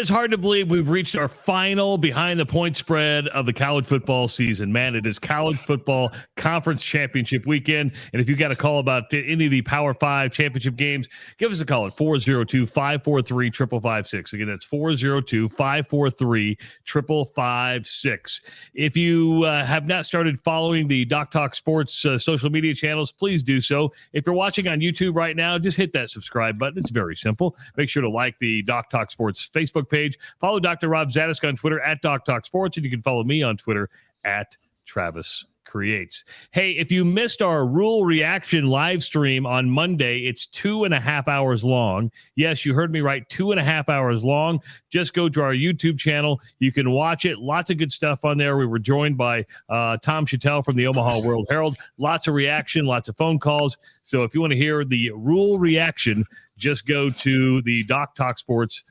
is hard to believe we've reached our final behind the point spread of the college football season. Man, it is college football conference championship weekend. And if you got a call about any of the Power 5 championship games, give us a call at 402-543-5556. Again, that's 402-543-5556. If you have not started following the DOCTALK Sports social media channels, please do so. If you're watching on YouTube right now, just hit that subscribe button. It's very simple. Make sure to like the DOCTALK Sports Facebook page. Follow Dr. Rob Zatechka on Twitter at DOCTALK Sports, and you can follow me on Twitter at Travis Creates. Hey, if you missed our Rule Reaction live stream on Monday, it's 2.5 hours long. Yes, you heard me right, 2.5 hours long. Just go to our YouTube channel. You can watch it. Lots of good stuff on there. We were joined by Tom Chattel from the Omaha World Herald. Lots of reaction, lots of phone calls. So if you want to hear the Rule Reaction, just go to the DOCTALK Sports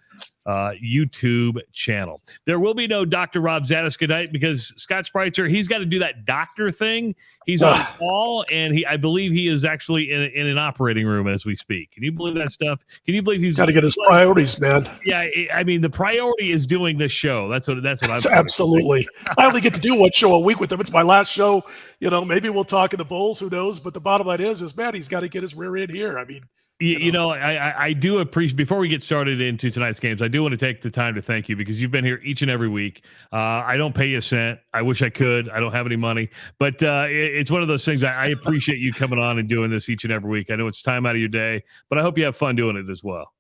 YouTube channel. There will be no Dr. Rob Zatechka night because Scott Spreitzer, he's got to do that doctor thing. He's on call, and I believe he is actually in an operating room as we speak. Can you believe that stuff? Can you believe he's got to get his priorities, man? Yeah, I mean, the priority is doing this show. That's what I'm saying. Absolutely. I only get to do one show a week with him. It's my last show. You know, maybe we'll talk in the Bulls. Who knows? But the bottom line is, man, he's got to get his rear end here. I mean, I do appreciate, before we get started into tonight's games, I do want to take the time to thank you because you've been here each and every week. I don't pay you a cent. I wish I could. I don't have any money. But it's one of those things. I appreciate you coming on and doing this each and every week. I know it's time out of your day, but I hope you have fun doing it as well.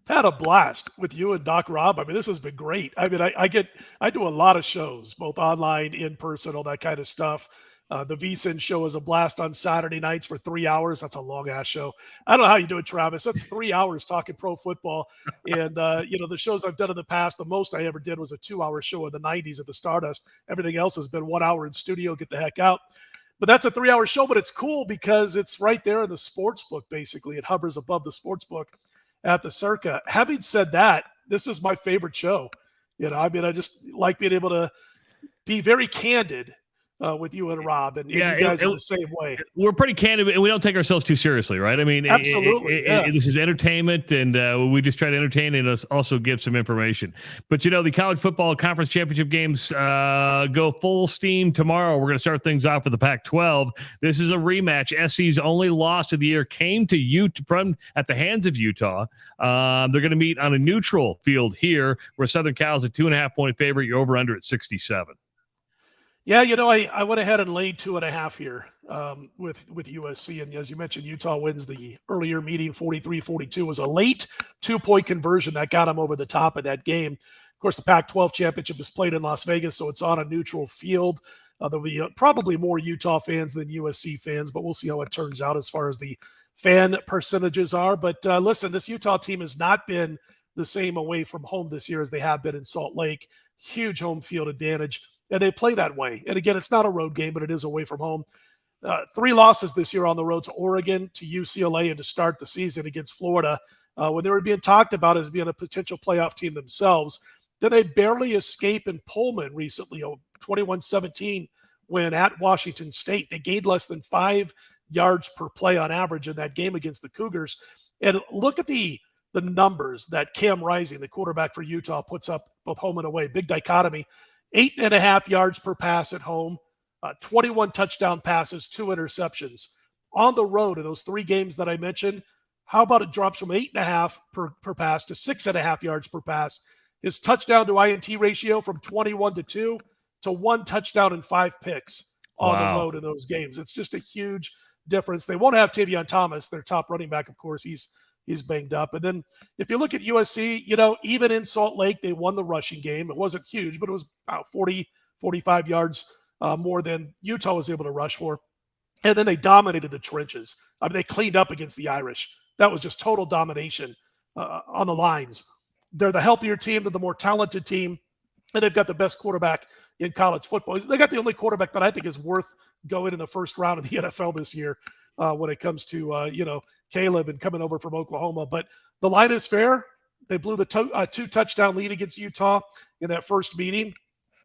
Had a blast with you and Doc Rob. I mean, this has been great. I mean, I do a lot of shows, both online, in person, all that kind of stuff. The VSiN show is a blast on Saturday nights for 3 hours. That's a long-ass show. I don't know how you do it, Travis. That's 3 hours talking pro football. And, the shows I've done in the past, the most I ever did was a 2-hour show in the 90s at the Stardust. Everything else has been 1 hour in studio, get the heck out. But that's a 3-hour show, but it's cool because it's right there in the sports book, basically. It hovers above the sports book at the Circa. Having said that, this is my favorite show. I mean, I just like being able to be very candid with you and Rob, and you guys are the same way. We're pretty candid, and we don't take ourselves too seriously, right? I mean, absolutely. This is entertainment, and we just try to entertain and also give some information. But, the college football conference championship games go full steam tomorrow. We're going to start things off with the Pac-12. This is a rematch. SC's only loss of the year came to Utah at the hands of Utah. They're going to meet on a neutral field here, where Southern Cal is a 2.5-point favorite. You're over under at 67. Yeah, I went ahead and laid 2.5 here with USC. And as you mentioned, Utah wins the earlier meeting 43-42. Was a late 2-point conversion that got them over the top of that game. Of course, the Pac-12 championship is played in Las Vegas, so it's on a neutral field. There'll be probably more Utah fans than USC fans, but we'll see how it turns out as far as the fan percentages are. But listen, this Utah team has not been the same away from home this year as they have been in Salt Lake. Huge home field advantage. And they play that way. And again, it's not a road game, but it is away from home. 3 losses this year on the road to Oregon, to UCLA, and to start the season against Florida, when they were being talked about as being a potential playoff team themselves. Then they barely escape in Pullman recently, 21-17, when at Washington State. They gained less than 5 yards per play on average in that game against the Cougars. And look at the numbers that Cam Rising, the quarterback for Utah, puts up both home and away. Big dichotomy. 8.5 yards per pass at home, 21 touchdown passes, 2 interceptions. On the road in those 3 games that I mentioned, how about it drops from 8.5 per pass to 6.5 yards per pass? His touchdown to INT ratio from 21-2 to 1 touchdown and 5 picks on the road in those games. It's just a huge difference. They won't have Tavion Thomas, their top running back, of course. He's banged up. And then if you look at USC, even in Salt Lake, they won the rushing game. It wasn't huge, but it was about 40, 45 yards more than Utah was able to rush for. And then they dominated the trenches. I mean, they cleaned up against the Irish. That was just total domination on the lines. They're the healthier team. They're the more talented team. And they've got the best quarterback in college football. They got the only quarterback that I think is worth going in the first round of the NFL this year when it comes to, Caleb and coming over from Oklahoma. But the line is fair. They blew the 2-touchdown lead against Utah in that first meeting,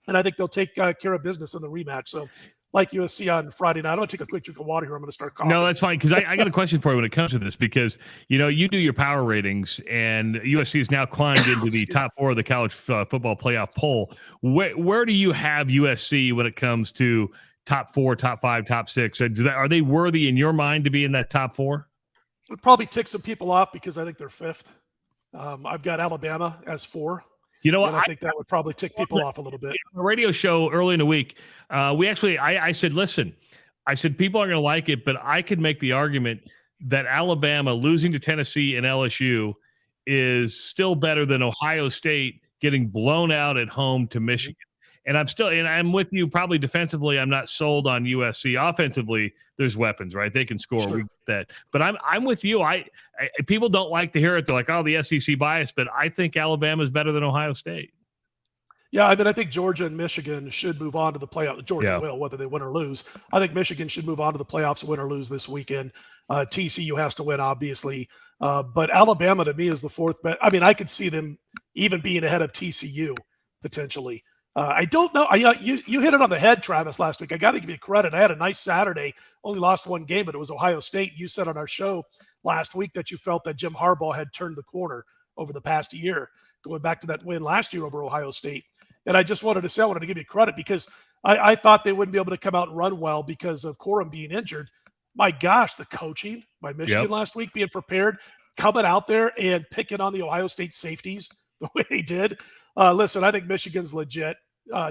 and I think they'll take care of business in the rematch. So like USC on Friday night. I'm going to take a quick drink of water here. I'm going to start coughing. No, that's fine, because I got a question for you when it comes to this, because, you do your power ratings, and USC has now climbed into the top 4 of the college football playoff poll. Where do you have USC when it comes to top 4, top 5, top 6? Are they worthy in your mind to be in that top 4? It probably tick some people off because I think they're 5th. I've got Alabama as 4. I think that would probably tick people off a little bit. On a radio show early in the week, I said, listen, people are going to like it, but I could make the argument that Alabama losing to Tennessee and LSU is still better than Ohio State getting blown out at home to Michigan. And I'm with you. Probably defensively, I'm not sold on USC. Offensively, there's weapons, right? They can score. Sure. We get that. But I'm with you. People don't like to hear it. They're like, oh, the SEC bias. But I think Alabama is better than Ohio State. Yeah, I think Georgia and Michigan should move on to the playoffs. Georgia will, whether they win or lose. I think Michigan should move on to the playoffs, win or lose this weekend. TCU has to win, obviously. But Alabama, to me, is the 4th best. I could see them even being ahead of TCU, potentially. I don't know. You hit it on the head, Travis, last week. I got to give you credit. I had a nice Saturday. Only lost one game, but it was Ohio State. You said on our show last week that you felt that Jim Harbaugh had turned the corner over the past year, going back to that win last year over Ohio State. And I just wanted to give you credit because I thought they wouldn't be able to come out and run well because of Corum being injured. My gosh, the coaching by Michigan last week, being prepared, coming out there and picking on the Ohio State safeties the way they did. Listen, I think Michigan's legit.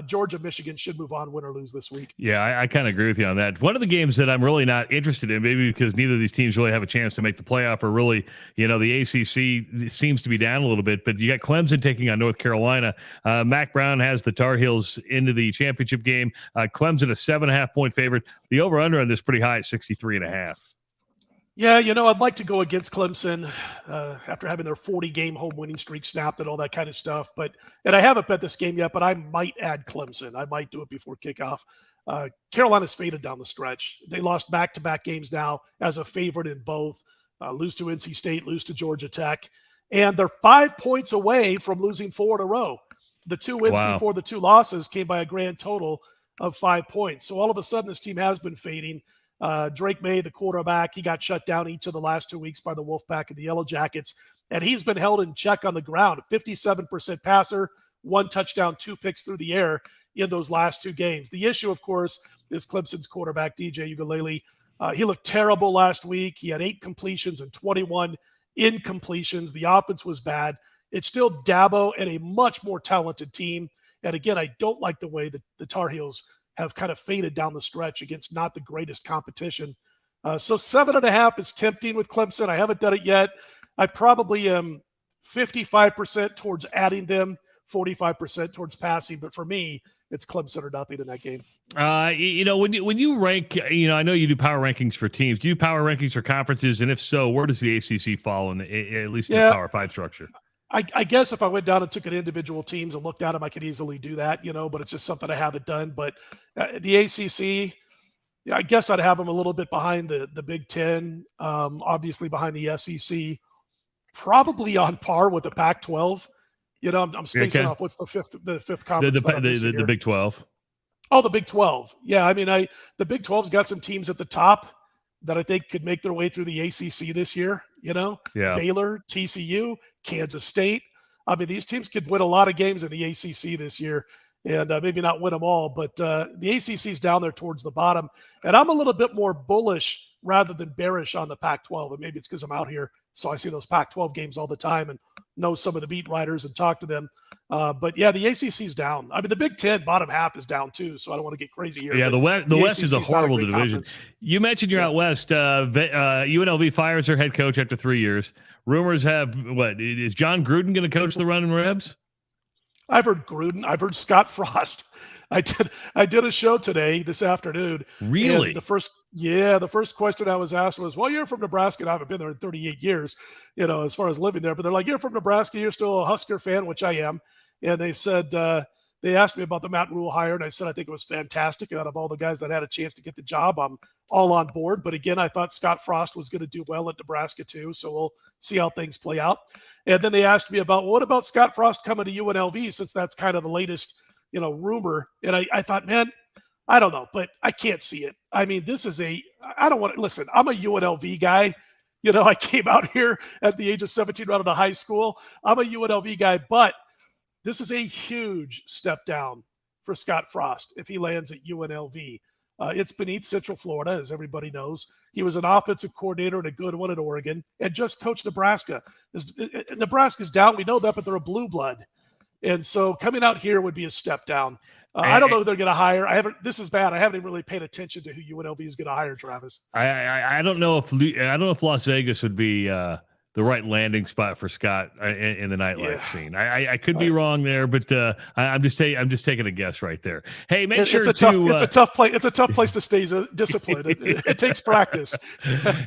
Georgia, Michigan should move on, win or lose this week. Yeah, I kind of agree with you on that. One of the games that I'm really not interested in, maybe because neither of these teams really have a chance to make the playoff, or really, the ACC seems to be down a little bit. But you got Clemson taking on North Carolina. Mac Brown has the Tar Heels into the championship game. Clemson, a 7.5-point favorite. The over/under on this pretty high at 63.5. Yeah, I'd like to go against Clemson after having their 40-game home winning streak snapped and all that kind of stuff. And I haven't bet this game yet, but I might add Clemson. I might do it before kickoff. Carolina's faded down the stretch. They lost back-to-back games now as a favorite in both. Lose to NC State, lose to Georgia Tech. And they're 5 points away from losing 4 in a row. The 2 wins before the 2 losses came by a grand total of 5 points. So all of a sudden, this team has been fading. Drake May, the quarterback, he got shut down each of the last 2 weeks by the Wolfpack and the Yellow Jackets, and he's been held in check on the ground. 57% passer, 1 touchdown, 2 picks through the air in those last 2 games. The issue, of course, is Clemson's quarterback, DJ Uiagalelei. He looked terrible last week. He had 8 completions and 21 incompletions. The offense was bad. It's still Dabo and a much more talented team. And again, I don't like the way that the Tar Heels have kind of faded down the stretch against not the greatest competition. So 7.5 is tempting with Clemson. I haven't done it yet. I probably am 55% towards adding them, 45% towards passing. But for me, it's Clemson or nothing in that game. When you rank, I know you do power rankings for teams. Do you power rankings for conferences? And if so, where does the ACC fall in at least in the Power 5 structure? I guess if I went down and took at individual teams and looked at them, I could easily do that, but it's just something I haven't done. But the ACC, I guess I'd have them a little bit behind the Big Ten, obviously behind the SEC, probably on par with the Pac-12. I'm spacing off. What's the fifth conference? The Big 12. Oh, the Big 12. Yeah, the Big 12's got some teams at the top that I think could make their way through the ACC this year. Baylor, TCU, Kansas State. These teams could win a lot of games in the ACC this year and maybe not win them all, but the ACC's down there towards the bottom. And I'm a little bit more bullish rather than bearish on the Pac-12. And maybe it's because I'm out here, so I see those Pac-12 games all the time and know some of the beat writers and talk to them. But yeah, the ACC's down. The Big Ten bottom half is down too, so I don't want to get crazy here. Yeah, the West is a horrible division. You mentioned you're out West. UNLV fires their head coach after 3 years. Rumors have, is John Gruden going to coach the Running Rebs? I've heard Gruden. I've heard Scott Frost. I did a show this afternoon. Really? And the first question I was asked was, well, you're from Nebraska, and I haven't been there in 38 years, as far as living there. But they're like, you're from Nebraska, you're still a Husker fan, which I am. And they said, they asked me about the Matt Rule hire, and I said I think it was fantastic. Out of all the guys that had a chance to get the job, I'm all on board. But again, I thought Scott Frost was going to do well at Nebraska too, so we'll see how things play out. And then they asked me about, what about Scott Frost coming to UNLV, since that's kind of the latest, rumor. And I thought, man, I don't know, but I can't see it. I mean, I don't want to listen. I'm a UNLV guy. I came out here at the age of 17 right out of high school. I'm a UNLV guy, but this is a huge step down for Scott Frost if he lands at UNLV. It's beneath Central Florida, as everybody knows. He was an offensive coordinator and a good one at Oregon and just coached Nebraska. Nebraska's down. We know that, but they're a blue blood. And so coming out here would be a step down. I don't know who they're going to hire. This is bad. I haven't even really paid attention to who UNLV is going to hire, Travis. I don't know if Las Vegas would be the right landing spot for Scott in the nightlife scene. I could be wrong there, but I'm just taking a guess right there. Hey, it's a tough place. It's a tough place to stay disciplined. It takes practice.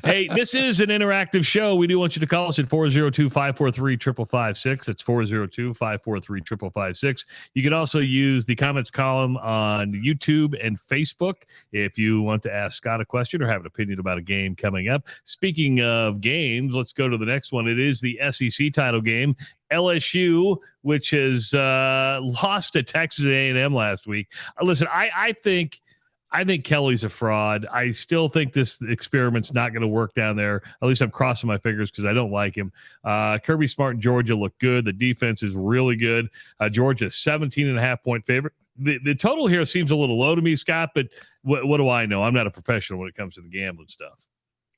Hey, this is an interactive show. We do want you to call us at 402-543-5556. That's 402-543-5556. You can also use the comments column on YouTube and Facebook if you want to ask Scott a question or have an opinion about a game coming up. Speaking of games, let's go to the next one. It is the SEC title game. LSU, which has lost to Texas A&M last week. Listen, I think Kelly's a fraud. I still think this experiment's not going to work down there. At least I'm crossing my fingers because I don't like him. Kirby Smart and Georgia look good. The defense is really good. Georgia's 17.5-point favorite. The total here seems a little low to me, Scott, but what do I know? I'm not a professional when it comes to the gambling stuff.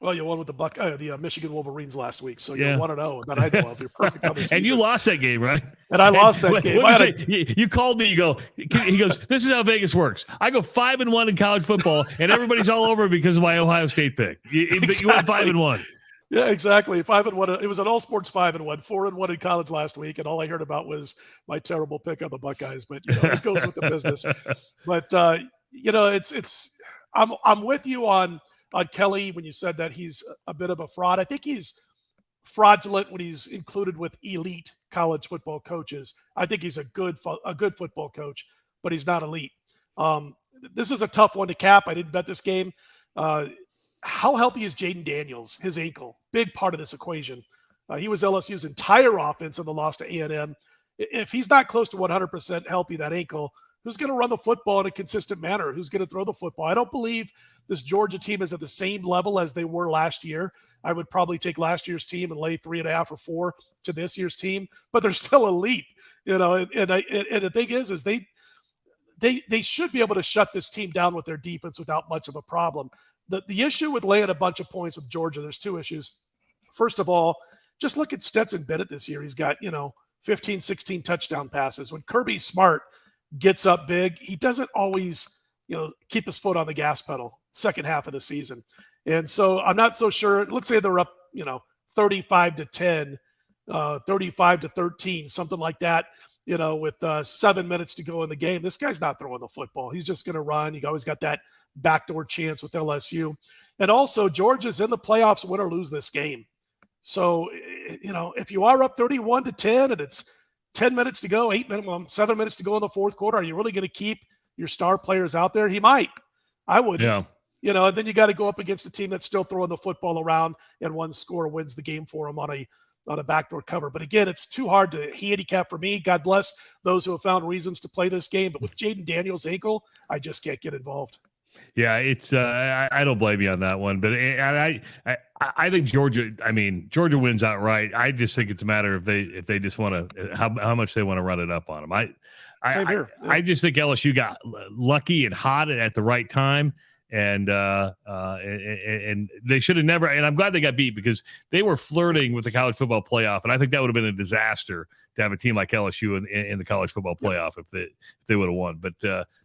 Well, you won with the Michigan Wolverines last week, so you're 1-0 that I know of. You're perfect on the season. And you lost that game, right? And I lost that game. You called me. He goes, this is how Vegas works. I go 5-1 in college football, and everybody's all over because of my Ohio State pick. But you went 5-1. Yeah, exactly. 5-1. It was an all sports 5-1, 4-1 in college last week, and all I heard about was my terrible pick on the Buckeyes. But it goes with the business. But I'm with you on Kelly when you said that he's a bit of a fraud. I think he's fraudulent when he's included with elite college football coaches. I think he's a good football coach, but he's not elite. This is a tough one to cap. I didn't bet this game. How healthy is Jaden Daniels? His ankle, big part of this equation. He was LSU's entire offense in the loss to A&M. If he's not close to 100% healthy, that ankle, who's going to run the football in a consistent manner? Who's going to throw the football? I don't believe this Georgia team is at the same level as they were last year. I would probably take last year's team and lay 3.5 or 4 to this year's team, but they're still elite, And the thing is they should be able to shut this team down with their defense without much of a problem. The issue with laying a bunch of points with Georgia, there's 2 issues. First of all, just look at Stetson Bennett this year. He's got 15, 16 touchdown passes. When Kirby Smart gets up big, he doesn't always, keep his foot on the gas pedal second half of the season. And so I'm not so sure. Let's say they're up, 35-10, 35-13, something like that, with 7 minutes to go in the game. This guy's not throwing the football. He's just going to run. You always got that backdoor chance with LSU. And also Georgia's in the playoffs, win or lose this game. So, if you are up 31-10 and it's 10 minutes to go, 7 minutes to go in the fourth quarter, are you really going to keep your star players out there? He might. I would. Yeah. And then you got to go up against a team that's still throwing the football around, and one score wins the game for them on a backdoor cover. But again, it's too hard to handicap for me. God bless those who have found reasons to play this game. But with Jaden Daniels' ankle, I just can't get involved. Yeah, it's I don't blame you on that one, but I think Georgia wins outright. I just think it's a matter if they just want to how much they want to run it up on them. I just think LSU got lucky and hot at the right time, and they should have never. And I'm glad they got beat because they were flirting with the college football playoff, and I think that would have been a disaster to have a team like LSU in the college football playoff if they would have won. But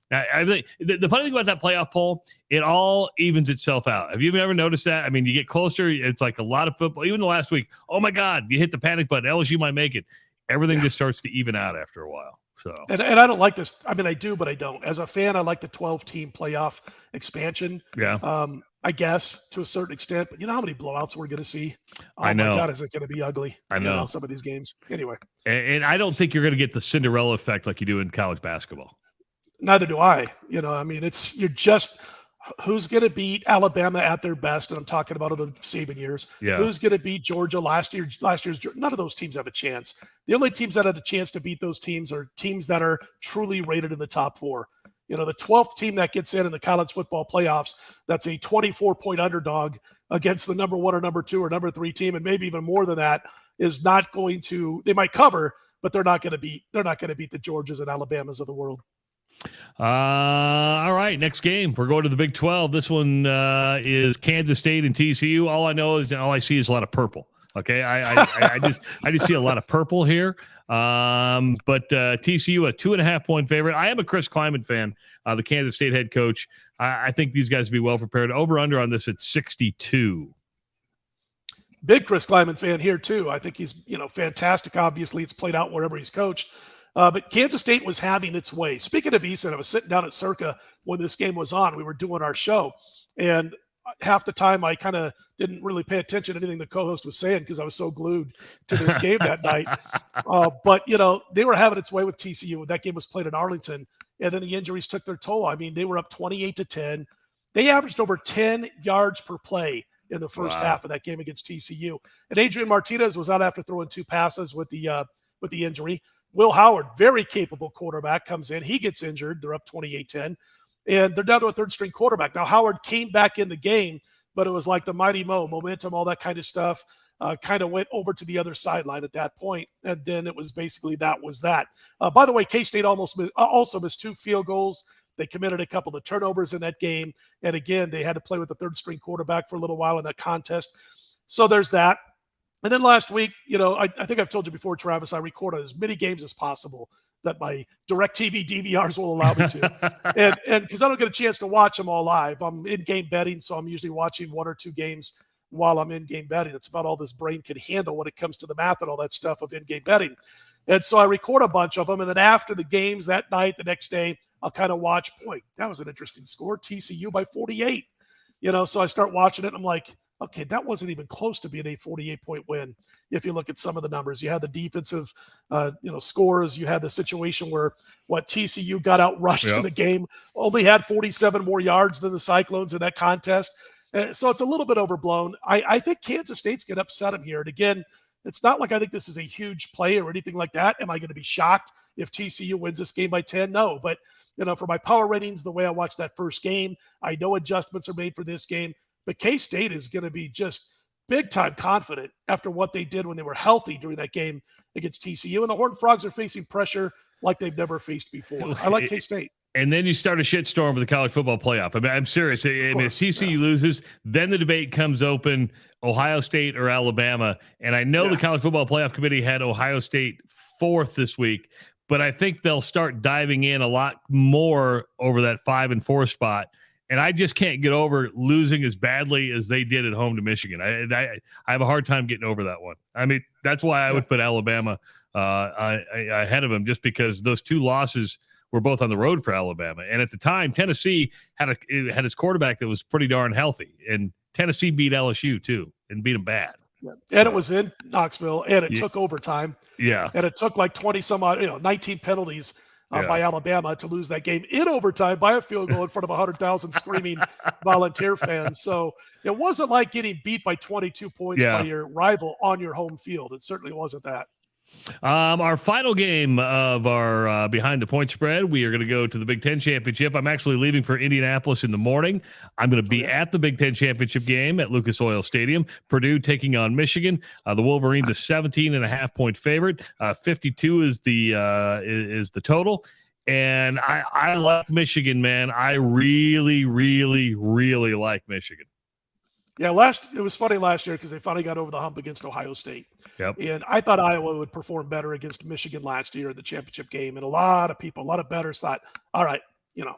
I think the funny thing about that playoff poll, it all evens itself out. Have you ever noticed that? I mean, you get closer, it's like a lot of football. Even the last week, oh my God, you hit the panic button. LSU might make it. Everything just starts to even out after a while. So, and I don't like this. I mean, I do, but I don't. As a fan, I like the 12-team playoff expansion. Yeah. I guess to a certain extent, but you know how many blowouts we're going to see? Oh, I know. My God, is it going to be ugly? I know. Some of these games. Anyway. And I don't think you're going to get the Cinderella effect like you do in college basketball. Neither do I. You're just who's going to beat Alabama at their best, and I'm talking about the Saban years. Yeah. Who's going to beat Georgia last year's? None of those teams have a chance. The only teams that had a chance to beat those teams are teams that are truly rated in the top 4. The 12th team that gets in the college football playoffs, that's a 24-point underdog against the number 1 or number 2 or number 3 team, and maybe even more than that, is not going to. They might cover, but they're not going to beat the Georgias and Alabamas of the world. All right, next game. We're going to the Big 12. This one is Kansas State and TCU. All I see is a lot of purple. Okay, I just see a lot of purple here. But TCU, a 2.5-point favorite. I am a Chris Kleiman fan, the Kansas State head coach. I think these guys will be well prepared. Over under on this at 62. Big Chris Kleiman fan here too. I think he's fantastic. Obviously, it's played out wherever he's coached. But Kansas State was having its way. Speaking of Easton, I was sitting down at Circa when this game was on. We were doing our show, and half the time I kind of didn't really pay attention to anything the co-host was saying because I was so glued to this game that night. But they were having its way with TCU. That game was played in Arlington, and then the injuries took their toll. I mean, they were up 28-10. They averaged over 10 yards per play in the first half of that game against TCU. And Adrian Martinez was out after throwing 2 passes with the injury. Will Howard, very capable quarterback, comes in. He gets injured. They're up 28-10. And they're down to a third-string quarterback. Now, Howard came back in the game, but it was like the mighty Mo, momentum, all that kind of stuff, kind of went over to the other sideline at that point. And then it was basically that was that. By the way, K-State also missed 2 field goals. They committed a couple of turnovers in that game. And again, they had to play with the third-string quarterback for a little while in that contest. So there's that. And then last week, I think I've told you before, Travis, I record as many games as possible that my DirecTV DVRs will allow me to. and because I don't get a chance to watch them all live. I'm in-game betting, so I'm usually watching 1 or 2 games while I'm in-game betting. That's about all this brain can handle when it comes to the math and all that stuff of in-game betting. And so I record a bunch of them, and then after the games that night, the next day, I'll kind of watch, boy, that was an interesting score, TCU by 48. So I start watching it, and I'm like, okay, that wasn't even close to being a 48-point win. If you look at some of the numbers, you had the defensive, scores. You had the situation where TCU got out rushed in the game, only had 47 more yards than the Cyclones in that contest. So it's a little bit overblown. I think Kansas State's going to upset them here. And again, it's not like I think this is a huge play or anything like that. Am I going to be shocked if TCU wins this game by 10? No, but for my power ratings, the way I watched that first game, I know adjustments are made for this game. But K-State is going to be just big-time confident after what they did when they were healthy during that game against TCU. And the Horned Frogs are facing pressure like they've never faced before. I like K-State. And then you start a shitstorm for the college football playoff. I mean, I'm serious. If TCU loses, then the debate comes open, Ohio State or Alabama. And I know the college football playoff committee had Ohio State 4th this week, but I think they'll start diving in a lot more over that 5 and 4 spot. And I just can't get over losing as badly as they did at home to Michigan. I have a hard time getting over that one. I mean, that's why I would put Alabama ahead of them, just because those 2 losses were both on the road for Alabama. And at the time, Tennessee had its quarterback that was pretty darn healthy. And Tennessee beat LSU, too, and beat them bad. And it was in Knoxville, and it took overtime. Yeah. And it took like 20-some-odd, 19 penalties by Alabama to lose that game in overtime by a field goal in front of 100,000 screaming Volunteer fans. So it wasn't like getting beat by 22 points by your rival on your home field. It certainly wasn't that. Our final game of our Behind the Point spread, we are going to go to the Big Ten Championship. I'm actually leaving for Indianapolis in the morning. I'm going to be at the Big Ten Championship game at Lucas Oil Stadium. Purdue taking on Michigan. The Wolverines a 17.5-point favorite. 52 is the total. And I like Michigan, man. I really, really, really like Michigan. Yeah, it was funny last year because they finally got over the hump against Ohio State. Yep. And I thought Iowa would perform better against Michigan last year in the championship game. And a lot of bettors thought, all right,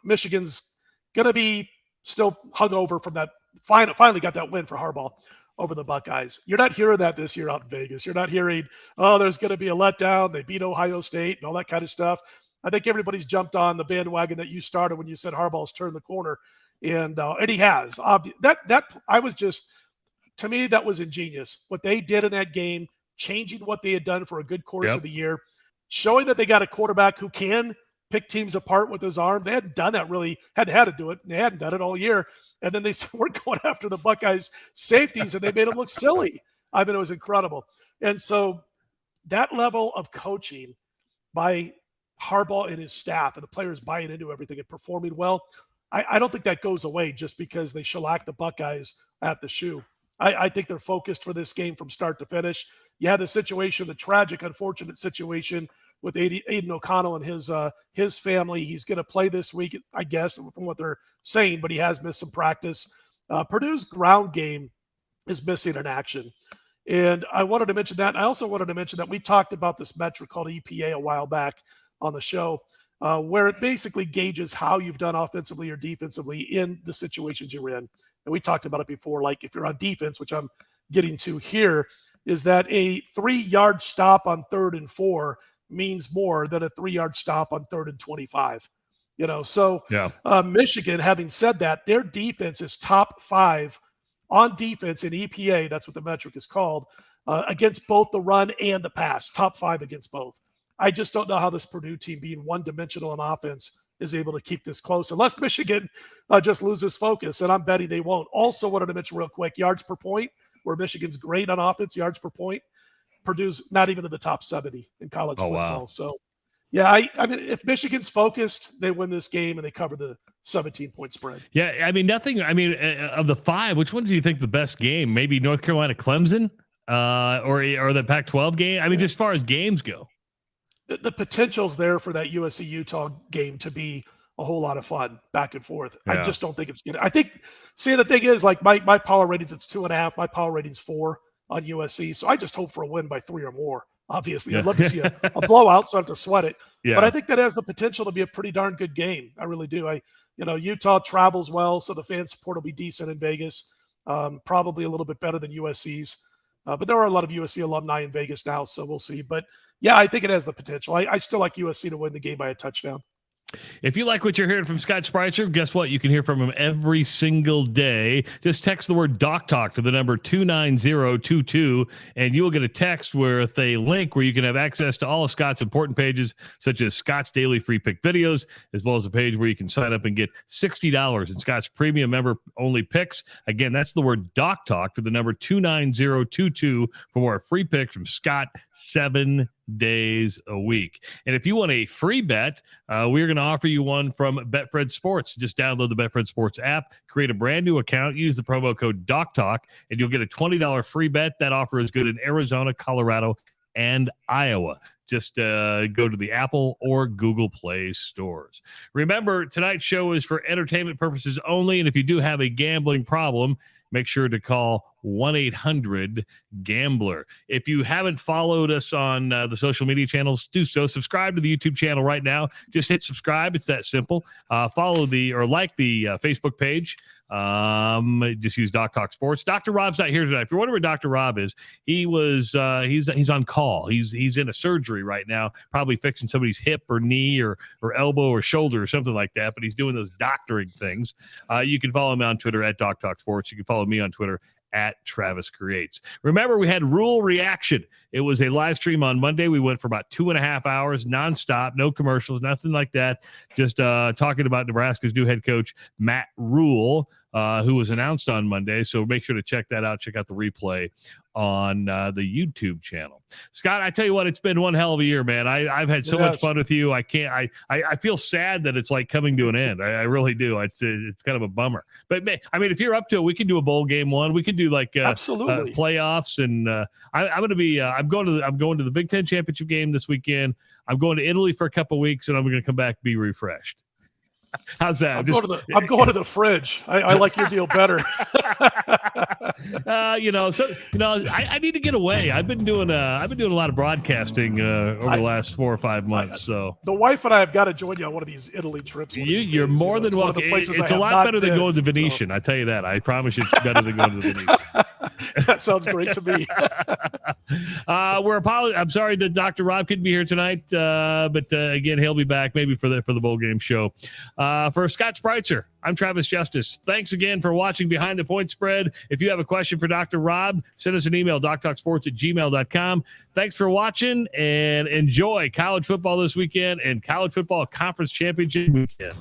Michigan's going to be still hungover from that. Finally got that win for Harbaugh over the Buckeyes. You're not hearing that this year out in Vegas. You're not hearing, there's going to be a letdown. They beat Ohio State and all that kind of stuff. I think everybody's jumped on the bandwagon that you started when you said Harbaugh's turned the corner. And he has. To me, that was ingenious. What they did in that game, changing what they had done for a good course of the year, showing that they got a quarterback who can pick teams apart with his arm. They hadn't done that really, hadn't had to do it. And they hadn't done it all year. And then they were going after the Buckeyes safeties, and they made them look silly. I mean, it was incredible. And so that level of coaching by Harbaugh and his staff and the players buying into everything and performing well, I don't think that goes away just because they shellacked the Buckeyes at the shoe. I think they're focused for this game from start to finish. You had the situation, the tragic, unfortunate situation with Aiden O'Connell and his family. He's going to play this week, I guess, from what they're saying, but he has missed some practice. Purdue's ground game is missing in action. And I wanted to mention that. I also wanted to mention that we talked about this metric called EPA a while back on the show, where it basically gauges how you've done offensively or defensively in the situations you're in. And we talked about it before, like if you're on defense, which I'm getting to here, is that a 3-yard stop on 3rd and 4 means more than a 3-yard stop on 3rd and 25. So yeah. Michigan, having said that, their defense is top 5 on defense in EPA, that's what the metric is called, against both the run and the pass, top 5 against both. I just don't know how this Purdue team, being one-dimensional on offense, is able to keep this close, unless Michigan just loses focus, and I'm betting they won't. Also wanted to mention real quick, yards per point, where Michigan's great on offense, yards per point. Purdue's not even in the top 70 in college football. Wow. So, yeah, I mean, if Michigan's focused, they win this game and they cover the 17-point spread. Yeah, I mean, of the 5, which one do you think the best game? Maybe North Carolina Clemson or the Pac-12 game? I mean, just as far as games go. The potential's there for that USC-Utah game to be a whole lot of fun back and forth. Yeah. I just don't think it's going to. I think, the thing is, like my power ratings, it's 2.5. My power ratings 4 on USC. So I just hope for a win by 3 or more, obviously. I'd love to see a blowout so I have to sweat it. Yeah. But I think that has the potential to be a pretty darn good game. I really do. Utah travels well, so the fan support will be decent in Vegas, probably a little bit better than USC's. But there are a lot of USC alumni in Vegas now, so we'll see. But, yeah, I think it has the potential. I still like USC to win the game by a touchdown. If you like what you're hearing from Scott Spreitzer, guess what? You can hear from him every single day. Just text the word DOCTALK to the number 29022, and you will get a text with a link where you can have access to all of Scott's important pages, such as Scott's daily free pick videos, as well as a page where you can sign up and get $60 in Scott's premium member-only picks. Again, that's the word DOCTALK to the number 29022 for more free picks from Scott 7 days a week. And if you want a free bet, we're going to offer you one from Betfred Sports. Just download the Betfred Sports app, create a brand new account, use the promo code DOCTALK, and you'll get a $20 free bet. That offer is good in Arizona, Colorado, and Iowa. Just go to the Apple or Google Play stores. Remember, tonight's show is for entertainment purposes only, and if you do have a gambling problem, make sure to call 1-800-GAMBLER. If you haven't followed us on the social media channels, do so. Subscribe to the YouTube channel right now. Just hit subscribe. It's that simple. Follow like the Facebook page. Just use DocTalk Sports. Dr. Rob's not here tonight. If you're wondering where Dr. Rob is, he's on call. He's in a surgery right now, probably fixing somebody's hip or knee or elbow or shoulder or something like that, but he's doing those doctoring things. You can follow him on Twitter at DocTalk Sports. You can follow me on Twitter at Travis Creates. Remember, we had Rule Reaction. It was a live stream on Monday. We went for about 2.5 hours, nonstop, no commercials, nothing like that. Just talking about Nebraska's new head coach, Matt Rule, who was announced on Monday. So make sure to check that out. Check out the replay on the YouTube channel. Scott, I tell you what, it's been one hell of a year, man. I've had so much fun with you. I feel sad that it's like coming to an end. I really do. It's kind of a bummer. But I mean, if you're up to it, we can do a bowl game one. We could do like absolutely playoffs. And I'm going to be I'm going to the Big Ten championship game this weekend. I'm going to Italy for a couple weeks, and I'm going to come back be refreshed. How's that? I'm going to the fridge. I like your deal better. I need to get away. I've been doing a lot of broadcasting over the last 4 or 5 months. So the wife and I have got to join you on one of these Italy trips. You're more than welcome. It's a lot better than going to Venetian. I tell you that. I promise you, it's better than going to Venetian. That sounds great to me. I'm sorry that Dr. Rob couldn't be here tonight, but again, he'll be back maybe for the bowl game show. For Scott Spreitzer, I'm Travis Justice. Thanks again for watching Behind the Point Spread. If you have a question for Dr. Rob, send us an email, doctalksports@gmail.com. Thanks for watching, and enjoy college football this weekend and college football conference championship weekend.